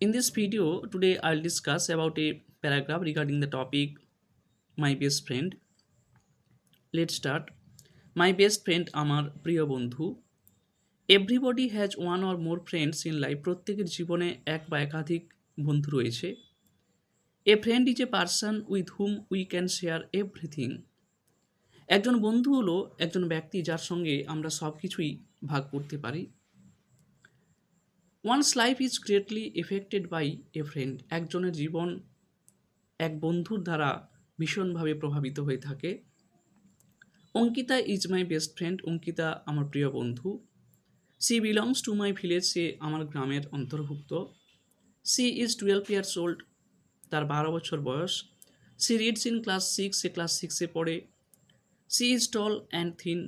In this video, today I'll discuss about a paragraph regarding the topic my best friend. Let's start. My best friend আমার প্রিয় বন্ধু। Everybody has one or more friends in life. প্রত্যেকের জীবনে এক বা একাধিক বন্ধু রয়েছে। A friend is a person with whom we can share everything. একজন বন্ধু হলো একজন ব্যক্তি যার সঙ্গে আমরা সব কিছুই ভাগ করতে পারি। One's life is greatly affected by a friend. একজনের জীবন এক বন্ধুর দ্বারা ভীষণভাবে প্রভাবিত হয়ে থাকে। Ankita is my best friend. Ankita আমার প্রিয় বন্ধু। She belongs to my village. সে আমার গ্রামের অন্তর্ভুক্ত। She is 12 years old. তার 12 বছর বয়স। She reads in class 6। সে ক্লাস 6-এ পড়ে। She is tall and thin.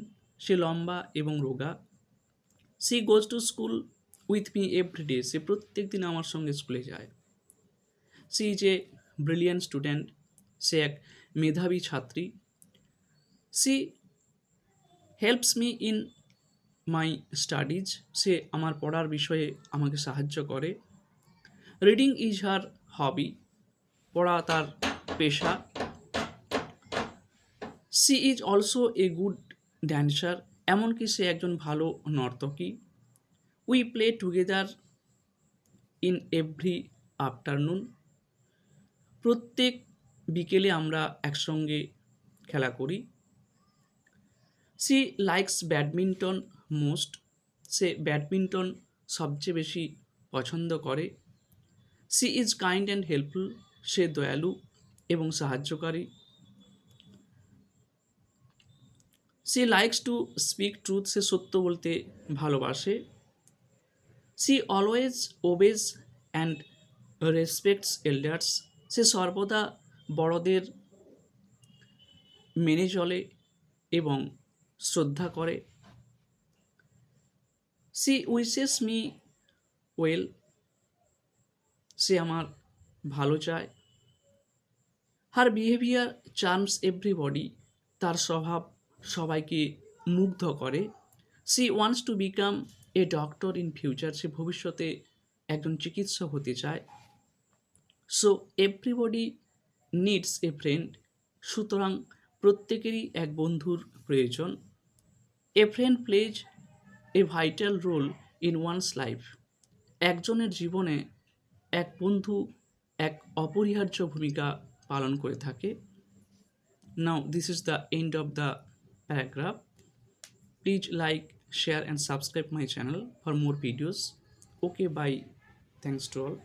সে লম্বা এবং রোগা। She goes to school with me everyday. সে প্রত্যেক দিন আমার সঙ্গে স্কুলে যায়। She is a brilliant student. সে এক মেধাবী ছাত্রী। She helps me in my studies. সে আমার পড়ার বিষয়ে আমাকে সাহায্য করে। Reading is her hobby. পড়া তার পেশা। She is also a good dancer. এমনকি সে একজন ভালো নর্তকী। We play together in every afternoon. প্রত্যেক বিকেলে আমরা একসঙ্গে খেলা করি। She likes badminton most. সে ব্যাডমিন্টন সবচেয়ে বেশি পছন্দ করে। She is kind and helpful. সে দয়ালু এবং সাহায্যকারী। She likes to speak truth. সে সত্য বলতে ভালোবাসে। She always obeys and respects elders. সে সর্বদা বড়দের মেনে চলে এবং শ্রদ্ধা করে। She wishes me well. সে আমার ভালো চায়। Her behaviour charms everybody. তার স্বভাব সবাইকে মুগ্ধ করে। She wants to become a doctor in future. সে ভবিষ্যতে একজন চিকিৎসক হতে চায়। So everybody needs a friend. সুতরাং প্রত্যেকেরই এক বন্ধুর প্রয়োজন। A friend plays a vital role in one's life. একজনের জীবনে এক বন্ধু এক অপরিহার্য ভূমিকা পালন করে থাকে। Now this is the end of the paragraph. Please like, share and subscribe my channel for more videos. Okay, bye. Thanks to all.